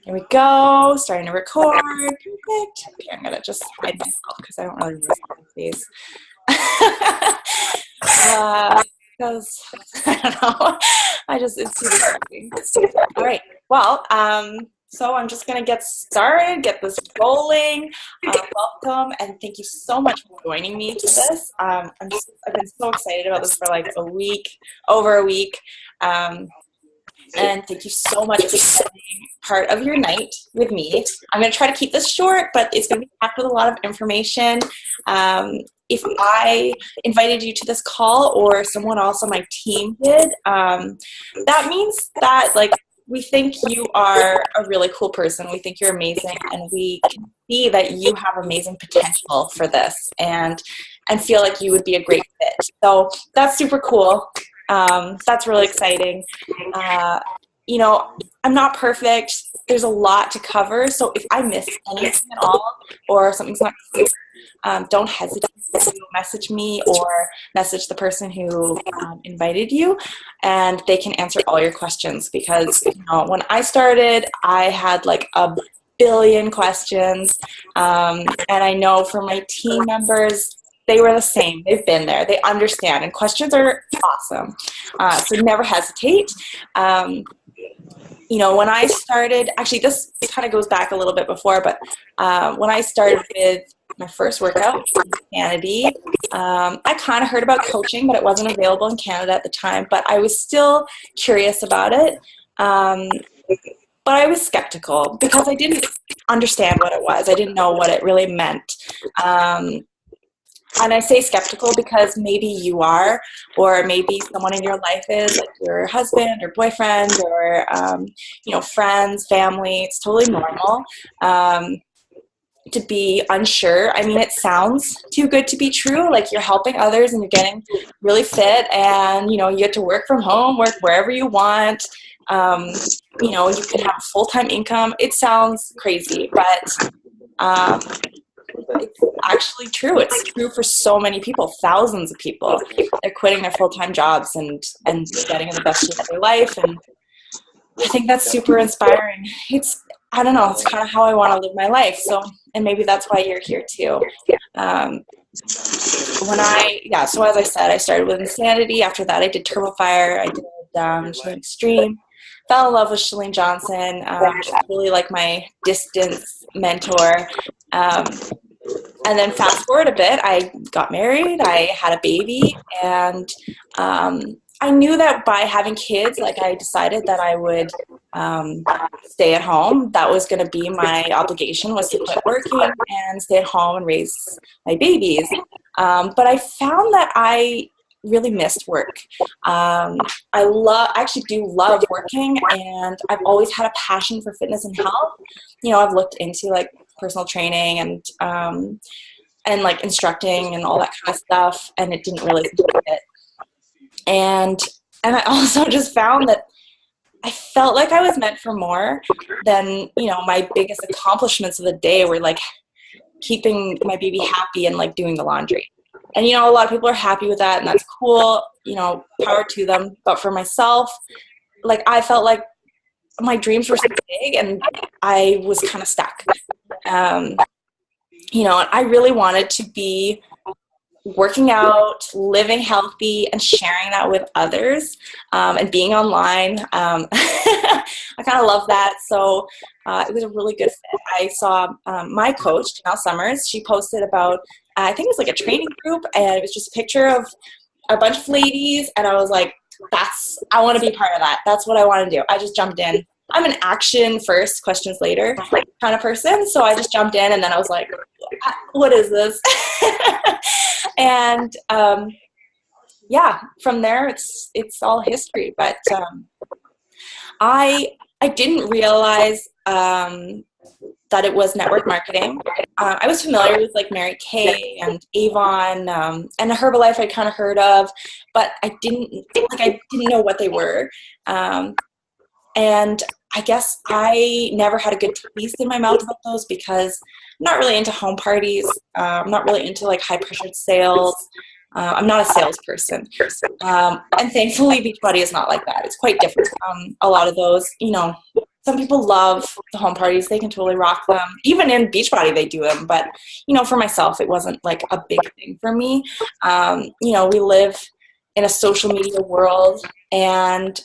Here we go. Starting to record. Perfect. Okay, I'm gonna just hide myself because I don't really use my face. Because I don't know. It's too distracting. All right. Well, so I'm just gonna get started, get this rolling. Welcome, and thank you so much for joining me to this. I've been so excited about this for like over a week. And thank you so much for spending part of your night with me. I'm going to try to keep this short, but it's going to be packed with a lot of information. If I invited you to this call or someone else on my team did, that means that we think you are a really cool person. We think you're amazing, and we can see that you have amazing potential for this and feel like you would be a great fit. So that's super cool. That's really exciting. I'm not perfect. There's a lot to cover. So if I miss anything at all or something's not clear, don't hesitate to message me or message the person who invited you, and they can answer all your questions. Because when I started, I had like a billion questions, and I know for my team members, they were the same. They've been there. They understand. And questions are awesome. So never hesitate. When I started, actually this kind of goes back a little bit before, but when I started with my first workout in Canada, I kind of heard about coaching, but it wasn't available in Canada at the time. But I was still curious about it. But I was skeptical because I didn't understand what it was. I didn't know what it really meant. And I say skeptical because maybe you are, or maybe someone in your life is, like your husband or boyfriend or, friends, family. It's totally normal to be unsure. I mean, it sounds too good to be true. Like you're helping others and you're getting really fit and, you get to work from home, work wherever you want. You can have a full-time income. It sounds crazy, but it's actually true. It's true for so many people, thousands of people. They're quitting their full-time jobs and getting in the best shape of their life. And I think that's super inspiring. I don't know, it's kind of how I want to live my life. So, and maybe that's why you're here too. So as I said, I started with Insanity. After that, I did Turbo Fire. I did Shalene Extreme. Fell in love with Shalene Johnson. She's really like my distance mentor. And then fast forward a bit, I got married, I had a baby, and I knew that by having kids, I decided that I would stay at home. That was going to be my obligation, was to quit working and stay at home and raise my babies. But I found that I really missed work. I actually do love working, and I've always had a passion for fitness and health. I've looked into personal training and instructing and all that kind of stuff, and it didn't really fit. And I also just found that I felt like I was meant for more than, my biggest accomplishments of the day were keeping my baby happy and doing the laundry. And, a lot of people are happy with that, and that's cool, power to them. But for myself, I felt like my dreams were so big and I was kind of stuck. And I really wanted to be working out, living healthy, and sharing that with others, and being online. I kind of love that. So it was a really good fit. I saw my coach, Janelle Summers, she posted about, I think it was a training group, and it was just a picture of a bunch of ladies, and I was like, I want to be part of that. That's what I want to do. I just jumped in. I'm an action first, questions later kind of person. So I just jumped in, and then I was like, what is this? And from there it's all history. But I didn't realize that it was network marketing. I was familiar with Mary Kay and Avon and Herbalife I'd kind of heard of, but I didn't know what they were. And I guess I never had a good taste in my mouth about those because I'm not really into home parties. I'm not really into high pressured sales. I'm not a salesperson. And thankfully Beachbody is not like that. It's quite different. A lot of those, some people love the home parties. They can totally rock them. Even in Beachbody, they do them. But, for myself, it wasn't like a big thing for me. We live in a social media world, and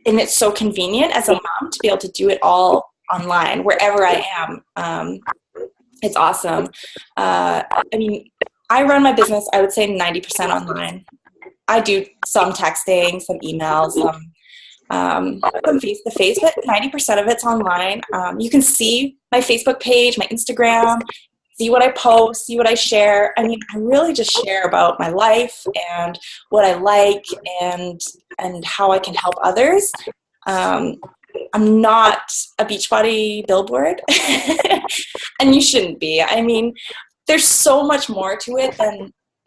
it's so convenient as a mom to be able to do it all online, wherever I am. It's awesome. I run my business, I would say 90% online. I do some texting, some emails, some face-to-face, but 90% of it's online. You can see my Facebook page, my Instagram, see what I post, see what I share. I really just share about my life and what I like and how I can help others. I'm not a Beachbody billboard, and you shouldn't be. There's so much more to it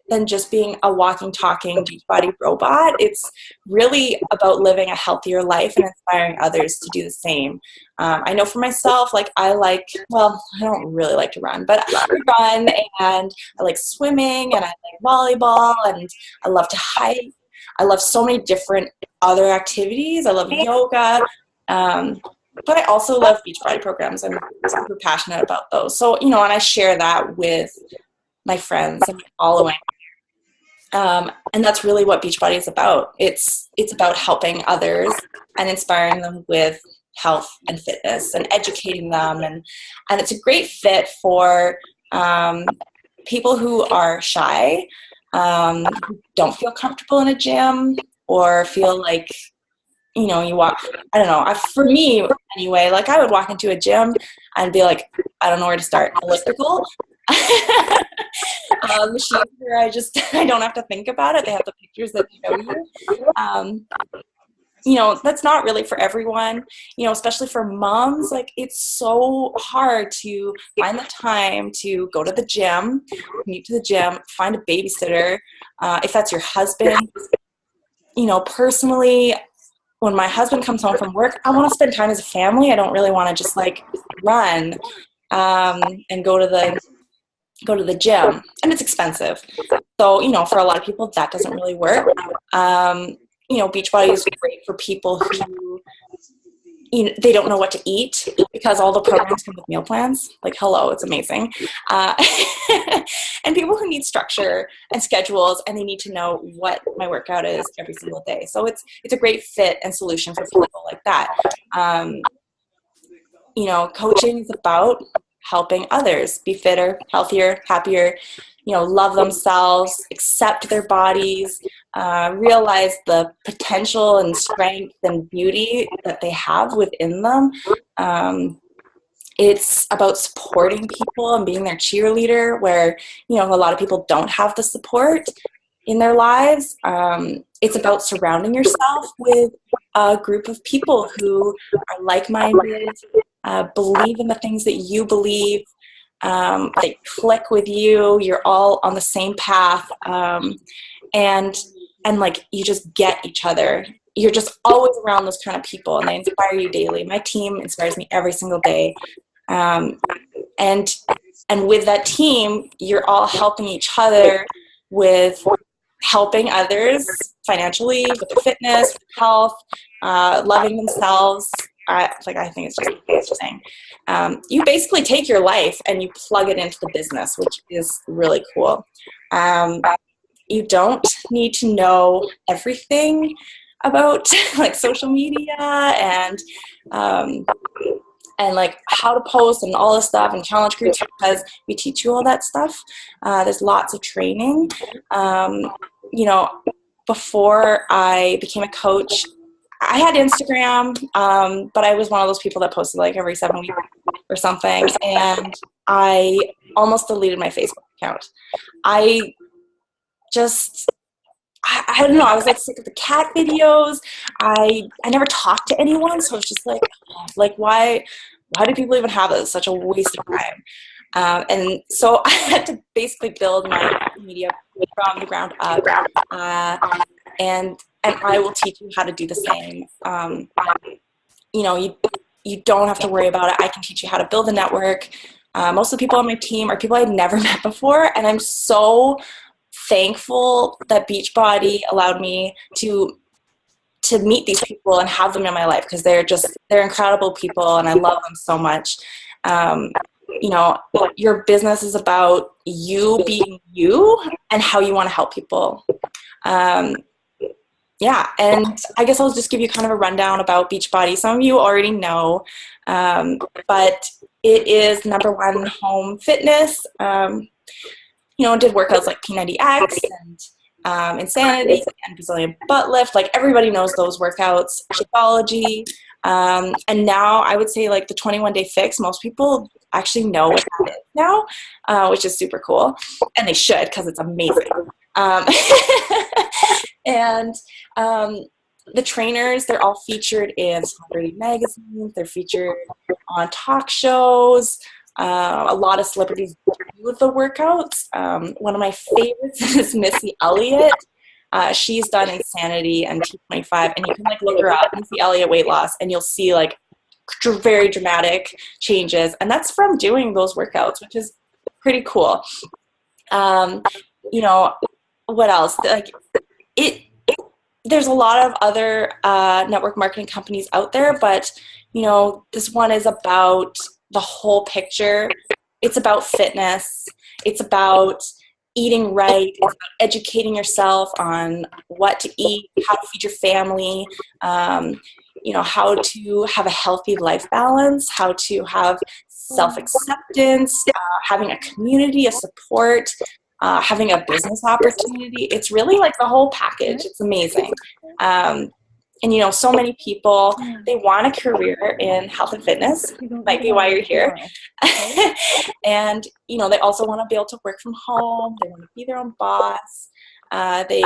than just being a walking, talking Beachbody robot. It's really about living a healthier life and inspiring others to do the same. I know for myself, I don't really like to run, but I run, and I like swimming, and I like volleyball, and I love to hike. I love so many different other activities. I love yoga. But I also love Beachbody programs. I'm super passionate about those. So, and I share that with my friends and my following. And that's really what Beachbody is about. It's about helping others and inspiring them with health and fitness and educating them. And it's a great fit for people who are shy, who don't feel comfortable in a gym, or feel like, you walk, I don't know, for me anyway, I would walk into a gym and be like, I don't know where to start. Elliptical. Machines where I don't have to think about it. They have the pictures that show you. That's not really for everyone, especially for moms. It's so hard to find the time to go to the gym, commute to the gym, find a babysitter. If that's your husband, personally, when my husband comes home from work, I want to spend time as a family. I don't really want to just run and go to the gym, and it's expensive. So, for a lot of people, that doesn't really work. Beachbody is great for people who, they don't know what to eat, because all the programs come with meal plans. Hello, it's amazing. And people who need structure and schedules, and they need to know what my workout is every single day. So it's a great fit and solution for people like that. Coaching is about helping others be fitter, healthier, happier, love themselves, accept their bodies, realize the potential and strength and beauty that they have within them. It's about supporting people and being their cheerleader, where, a lot of people don't have the support in their lives. It's about surrounding yourself with a group of people who are like-minded, believe in the things that you believe, they click with you, you're all on the same path, and you just get each other. You're just always around those kind of people, and they inspire you daily. My team inspires me every single day. And with that team, you're all helping each other with helping others financially, with their fitness, with health, loving themselves. I think it's just interesting. You basically take your life and you plug it into the business, which is really cool. You don't need to know everything about social media and how to post and all this stuff, and challenge groups, because we teach you all that stuff. There's lots of training. Before I became a coach, I had Instagram, but I was one of those people that posted every 7 weeks or something, and I almost deleted my Facebook account. I don't know, I was sick of the cat videos. I never talked to anyone, so it's just why do people even have this? It's such a waste of time. And so I had to basically build my media from the ground up, and I will teach you how to do the same. You don't have to worry about it. I can teach you how to build a network. Most of the people on my team are people I'd never met before, and I'm so thankful that Beachbody allowed me to to meet these people and have them in my life, because they're incredible people and I love them so much. You know, your business is about you being you and how you want to help people. Yeah, and I guess I'll just give you kind of a rundown about Beachbody. Some of you already know, but it is #1 home fitness. You know, did workouts like P90X and Insanity and Brazilian butt lift. Like, everybody knows those workouts. Shakeology. And now I would say, like, the 21-day fix, most people actually know what that is now, which is super cool. And they should, because it's amazing. And the trainers, they're all featured in celebrity magazines. They're featured on talk shows. A lot of celebrities do the workouts. One of my favorites is Missy Elliott. She's done Insanity and T25, and you can, like, look her up, Missy Elliott weight loss, and you'll see, like, very dramatic changes. And that's from doing those workouts, which is pretty cool. You know, what else? Like, there's a lot of other network marketing companies out there, but, you know, this one is about the whole picture. It's about fitness. It's about eating right. It's about educating yourself on what to eat, how to feed your family, you know, how to have a healthy life balance, how to have self-acceptance, having a community of support, having a business opportunity. It's really like the whole package. It's amazing. And, you know, so many people, they want a career in health and fitness. Might be why you're here. And, you know, they also want to be able to work from home. They want to be their own boss. They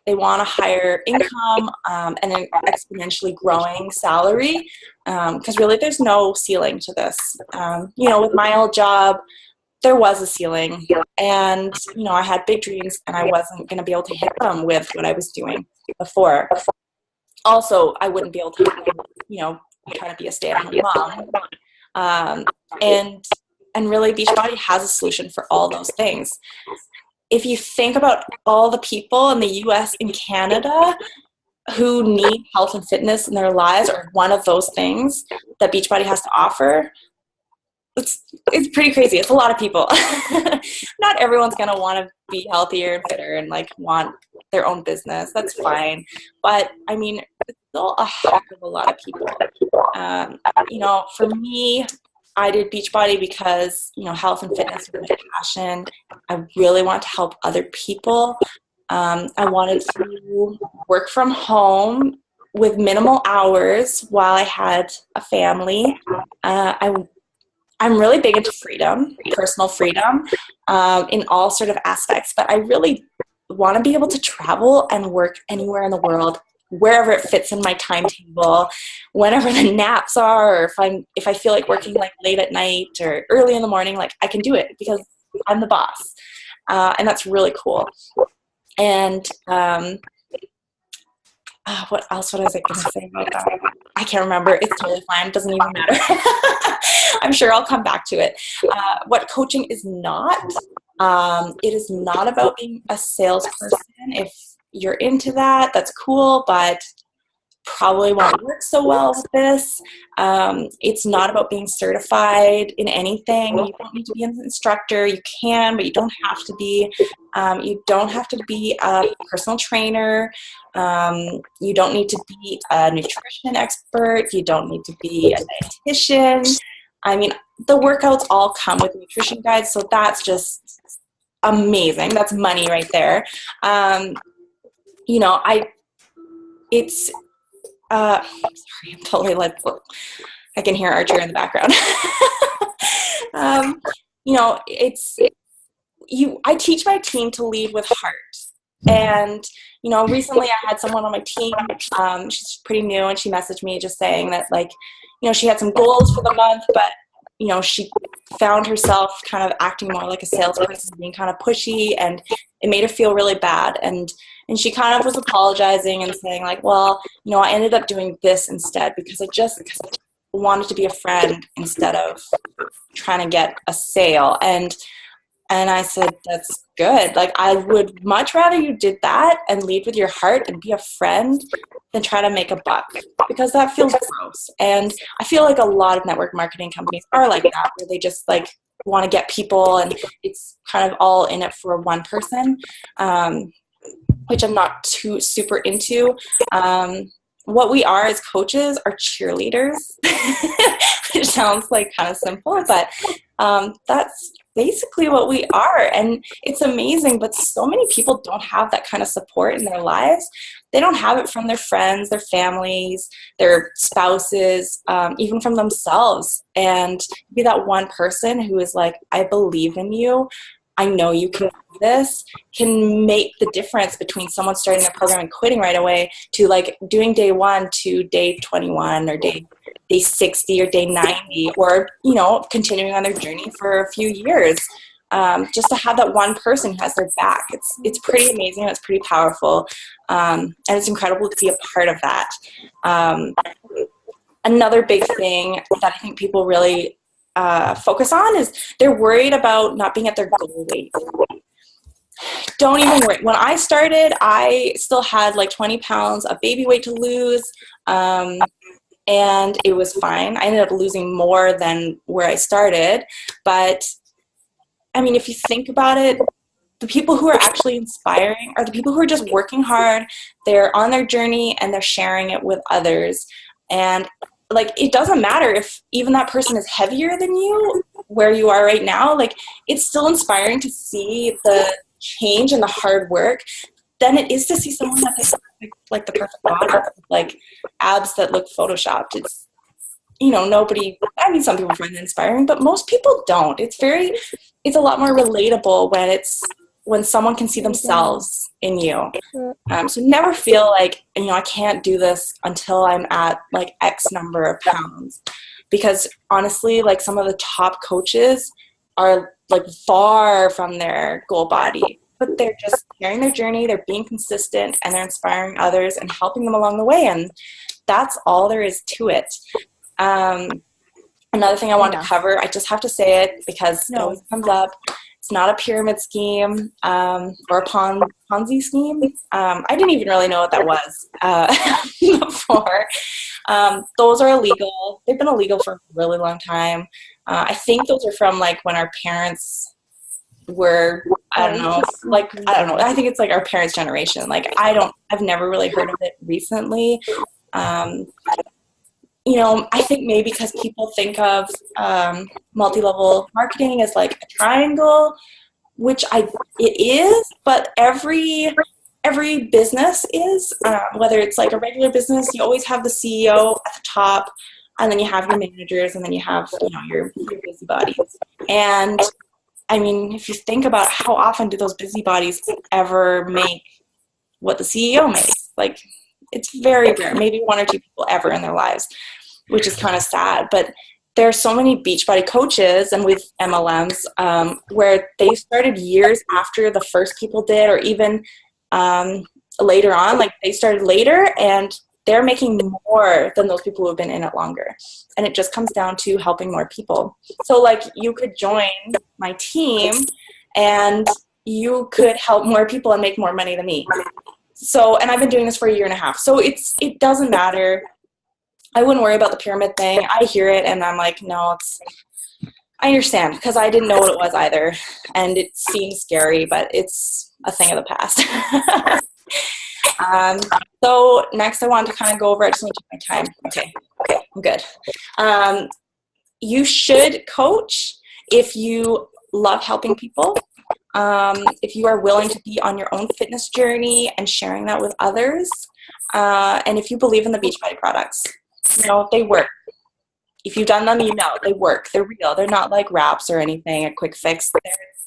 want a higher income and an exponentially growing salary, because really there's no ceiling to this. You know, with my old job, there was a ceiling, and, you know, I had big dreams and I wasn't going to be able to hit them with what I was doing before. Also, I wouldn't be able to, you know, try to be a stay-at-home mom. And really, Beachbody has a solution for all those things. If you think about all the people in the US and Canada who need health and fitness in their lives, or one of those things that Beachbody has to offer, it's pretty crazy. It's a lot of people. Not everyone's going to want to be healthier and fitter and, like, want their own business. That's fine. But, I mean, it's still a heck of a lot of people. You know, for me, I did Beachbody because, you know, health and fitness was my passion. I really want to help other people. I wanted to work from home with minimal hours while I had a family. I'm really big into freedom, personal freedom, in all sort of aspects, but I really want to be able to travel and work anywhere in the world, wherever it fits in my timetable, whenever the naps are, or if I feel like working, like, late at night or early in the morning, like, I can do it because I'm the boss. And that's really cool. And what else was I going to say about that? I can't remember. It's totally fine. It doesn't even matter. I'm sure I'll come back to it. What coaching is not, it is not about being a salesperson. If you're into that, that's cool, but probably won't work so well with this. It's not about being certified in anything. You don't need to be an instructor. You can, but you don't have to be. You don't have to be a personal trainer. You don't need to be a nutrition expert. You don't need to be a dietitian. I mean, the workouts all come with nutrition guides, so that's just amazing. That's money right there. You know, sorry, I'm totally like, I can hear Archer in the background. You know, I teach my team to lead with heart. And, you know, recently I had someone on my team, she's pretty new, and she messaged me just saying that, like, you know, she had some goals for the month, but, you know, she found herself kind of acting more like a salesperson, being kind of pushy, and it made her feel really bad. And she kind of was apologizing and saying, like, well, you know, I ended up doing this instead because I just wanted to be a friend instead of trying to get a sale. And And I said, that's good. Like, I would much rather you did that and lead with your heart and be a friend than try to make a buck, because that feels gross. And I feel like a lot of network marketing companies are like that, where they just like want to get people and it's kind of all in it for one person, which I'm not too super into. What we are as coaches are cheerleaders. It sounds like kind of simple, but that's basically what we are. And it's amazing, but so many people don't have that kind of support in their lives. They don't have it from their friends, their families, their spouses, even from themselves. And be that one person who is like, I believe in you, I know you can do this, can make the difference between someone starting a program and quitting right away to like doing day 1 to day 21 or day 60 or day 90, or, you know, continuing on their journey for a few years. Just to have that one person who has their back. It's pretty amazing. It's pretty powerful. And it's incredible to be a part of that. Another big thing that I think people really focus on is they're worried about not being at their goal weight. Don't even worry. When I started, I still had like 20 pounds of baby weight to lose, and it was fine. I ended up losing more than where I started. But, I mean, if you think about it, the people who are actually inspiring are the people who are just working hard. They're on their journey and they're sharing it with others. And like, it doesn't matter if even that person is heavier than you where you are right now. Like, it's still inspiring to see the change and the hard work than it is to see someone that's like the perfect body, like abs that look photoshopped. It's, you know, nobody, I mean, some people find it inspiring, but most people don't. It's a lot more relatable when someone can see themselves in you. So never feel like, you know, I can't do this until I'm at like X number of pounds, because honestly, like some of the top coaches are like far from their goal body, but they're just sharing their journey, they're being consistent, and they're inspiring others and helping them along the way. And that's all there is to it. Another thing I want to cover, I just have to say it because it always comes up. It's not a pyramid scheme or a Ponzi scheme. I didn't even really know what that was before. Those are illegal. They've been illegal for a really long time. I think those are from like when our parents were, I don't know. I think it's like our parents' generation. Like I've never really heard of it recently. You know, I think maybe because people think of multi-level marketing as like a triangle, which it is, but every business is, whether it's like a regular business, you always have the CEO at the top, and then you have your managers, and then you have, you know, your busybodies. And I mean, if you think about how often do those busybodies ever make what the CEO makes? Like, it's very rare, maybe 1 or 2 people ever in their lives, which is kind of sad. But there are so many Beachbody coaches and with MLMs where they started years after the first people did, or even later on, like they started later and they're making more than those people who have been in it longer. And it just comes down to helping more people. So like you could join my team and you could help more people and make more money than me. So, and I've been doing this for 1.5 years. So it doesn't matter. I wouldn't worry about the pyramid thing. I hear it and I'm like, no, I understand, because I didn't know what it was either. And it seems scary, but it's a thing of the past. So next I want to kind of go over, I just want to take my time. Okay, I'm good. You should coach if you love helping people. If you are willing to be on your own fitness journey and sharing that with others. And if you believe in the Beachbody products, you know, they work. If you've done them, you know, they work. They're real. They're not like wraps or anything, a quick fix.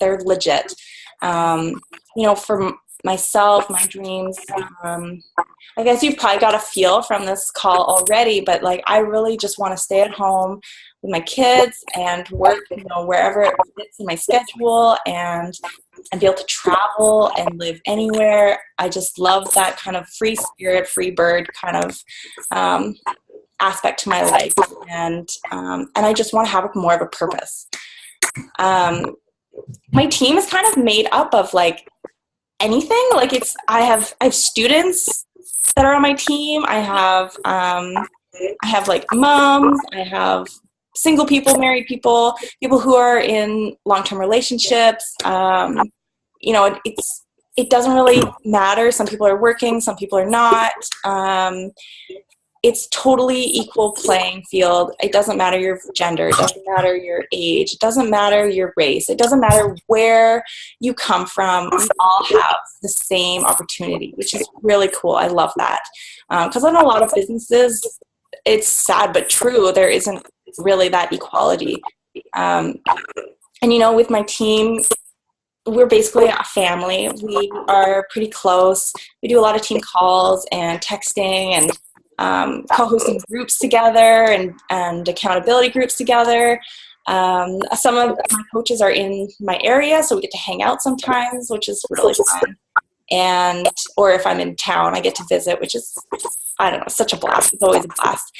They're legit. You know, for myself, my dreams, I guess you've probably got a feel from this call already, but like I really just want to stay at home with my kids and work, you know, wherever it fits in my schedule, and be able to travel and live anywhere. I just love that kind of free spirit, free bird kind of aspect to my life, and I just want to have more of a purpose. my team is kind of made up of like anything. Like I have students that are on my team. I have like moms. I have single people, married people, people who are in long-term relationships. You know, it doesn't really matter. Some people are working, some people are not. It's totally equal playing field. It doesn't matter your gender. It doesn't matter your age. It doesn't matter your race. It doesn't matter where you come from. We all have the same opportunity, which is really cool. I love that. Because in a lot of businesses, it's sad but true, there isn't really that equality. And, you know, with my team, we're basically a family. We are pretty close. We do a lot of team calls and texting and co-hosting groups together and accountability groups together. Some of my coaches are in my area, so we get to hang out sometimes, which is really fun. And or if I'm in town, I get to visit, which is, I don't know, such a blast. It's always a blast.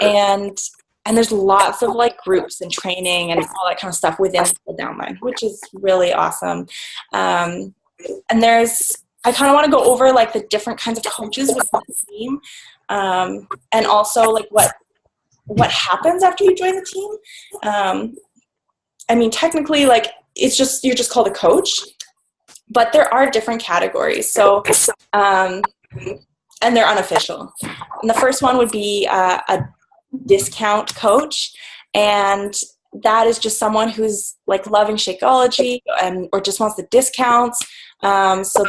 And there's lots of like groups and training and all that kind of stuff within the downline, which is really awesome. And I kind of want to go over like the different kinds of coaches with the team, and also like what happens after you join the team. I mean, technically, like you're just called a coach, but there are different categories. So, and they're unofficial. And the first one would be a discount coach, and that is just someone who's like loving Shakeology or just wants the discounts. So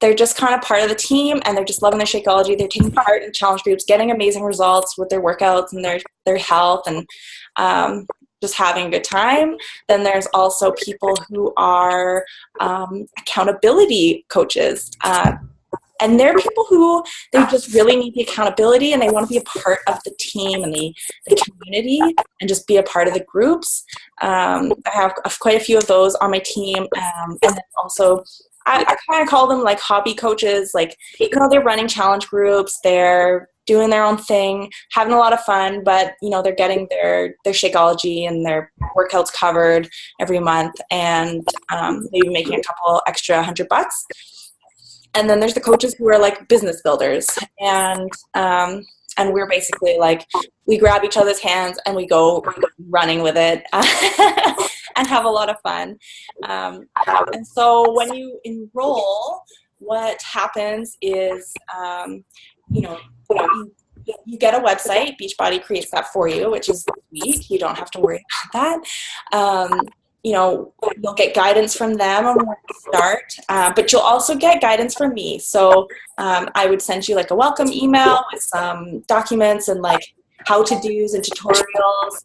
they're just kind of part of the team, and they're just loving their Shakeology. They're taking part in challenge groups, getting amazing results with their workouts and their health, and just having a good time. Then there's also people who are accountability coaches. And they're people who they just really need the accountability, and they want to be a part of the team and the community and just be a part of the groups. I have quite a few of those on my team. And then also I kind of call them like hobby coaches. Like, you know, they're running challenge groups, they're doing their own thing, having a lot of fun, but, you know, they're getting their Shakeology and their workouts covered every month, and maybe making a couple extra $100. And then there's the coaches who are like business builders, and we're basically like, we grab each other's hands and we go running with it and have a lot of fun. And so when you enroll, what happens is, you get a website. Beachbody creates that for you, which is sweet. You don't have to worry about that. You know, you'll get guidance from them on where to start, but you'll also get guidance from me. So I would send you like a welcome email with some documents and like how-to-dos and tutorials.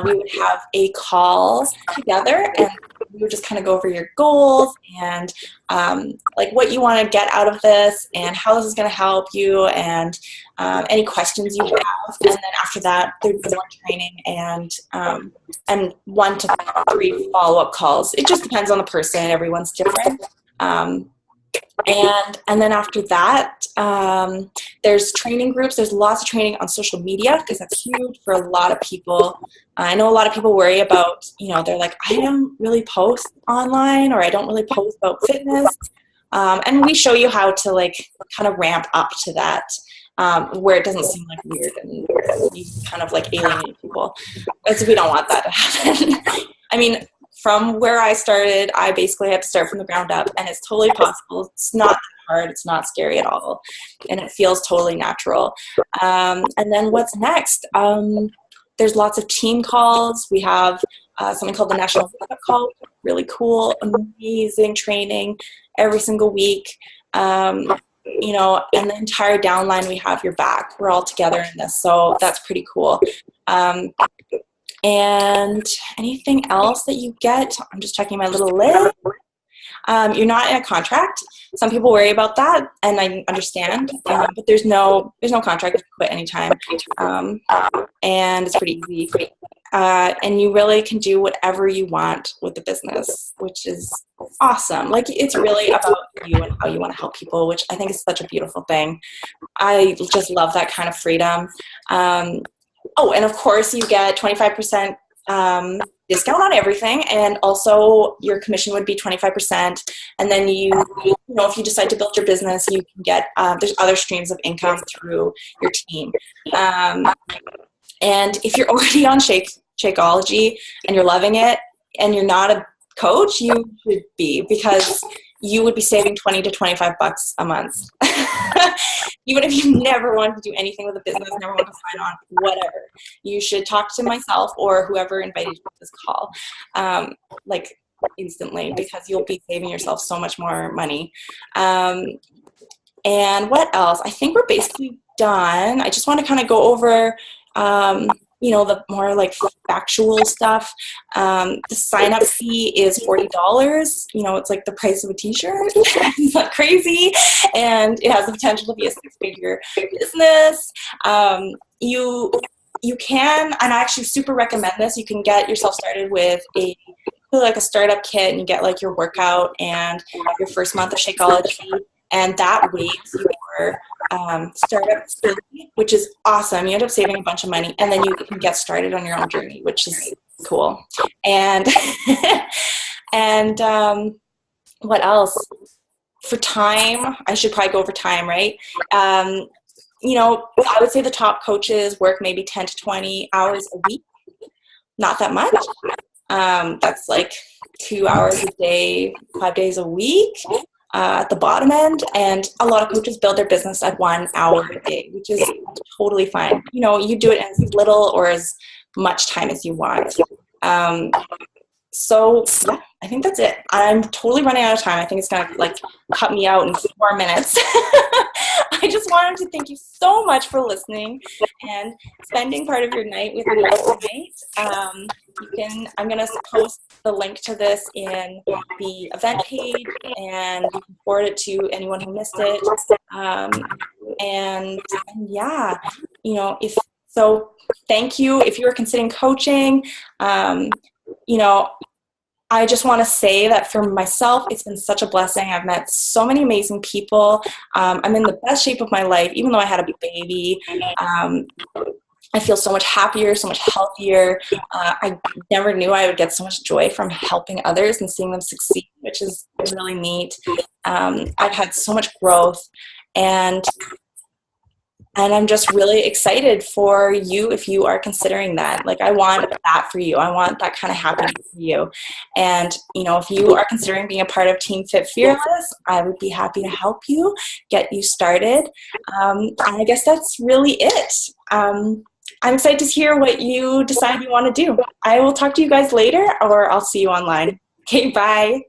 We would have a call together, and we would just kind of go over your goals and like what you want to get out of this and how this is going to help you, and any questions you have. And then after that, there'd be more training and 1 to 3 follow-up calls. It just depends on the person. Everyone's different. And then after that, there's training groups. There's lots of training on social media, because that's huge for a lot of people. I know a lot of people worry about, you know, they're like, I don't really post online, or I don't really post about fitness. And we show you how to like kind of ramp up to that, where it doesn't seem like weird and you kind of like alienate people. Because we don't want that to happen. I mean, from where I started, I basically had to start from the ground up, and it's totally possible. It's not hard. It's not scary at all, and it feels totally natural. And then what's next? There's lots of team calls. We have something called the National Workout Call. Really cool, amazing training every single week. You know, and the entire downline, we have your back. We're all together in this, so that's pretty cool. And anything else that you get, I'm just checking my little list. You're not in a contract. Some people worry about that, and I understand. But there's no contract. You can quit anytime, and it's pretty easy. And you really can do whatever you want with the business, which is awesome. Like, it's really about you and how you want to help people, which I think is such a beautiful thing. I just love that kind of freedom. Oh, and of course you get 25% discount on everything, and also your commission would be 25%. And then you know, if you decide to build your business, you can get there's other streams of income through your team. And if you're already on Shakeology and you're loving it, and you're not a coach, you should be, because you would be saving 20 to 25 bucks a month. Even if you never wanted to do anything with a business, never want to sign on, whatever, you should talk to myself or whoever invited you to this call, like instantly, because you'll be saving yourself so much more money. And what else? I think we're basically done. I just want to kind of go over you know, the more like factual stuff. The sign-up fee is $40. You know, it's like the price of a t-shirt. It's not crazy. And it has the potential to be a six-figure business. You can, and I actually super recommend this, you can get yourself started with a startup kit, and you get like your workout and your first month of Shakeology, and that waives your startup fee, which is awesome. You end up saving a bunch of money, and then you can get started on your own journey, which is cool. And and what else? For time, I should probably go over time, right? You know, I would say the top coaches work maybe 10 to 20 hours a week. Not that much. That's like 2 hours a day, 5 days a week. At the bottom end, and a lot of coaches build their business at 1 hour a day, which is totally fine. You know, you do it in as little or as much time as you want. So yeah, I think that's it. I'm totally running out of time. I think it's gonna like cut me out in 4 minutes. I just wanted to thank you so much for listening and spending part of your night with me tonight. I'm gonna post the link to this in the event page, and you can forward it to anyone who missed it. And yeah, you know, thank you. If you are considering coaching, you know, I just want to say that for myself, it's been such a blessing. I've met so many amazing people. I'm in the best shape of my life, even though I had a baby. I feel so much happier, so much healthier. I never knew I would get so much joy from helping others and seeing them succeed, which is really neat. I've had so much growth, and I'm just really excited for you if you are considering that. Like, I want that for you. I want that kind of happiness for you. And, you know, if you are considering being a part of Team Fit Fearless, I would be happy to help you, get you started. And I guess that's really it. I'm excited to hear what you decide you want to do. I will talk to you guys later, or I'll see you online. Okay, bye.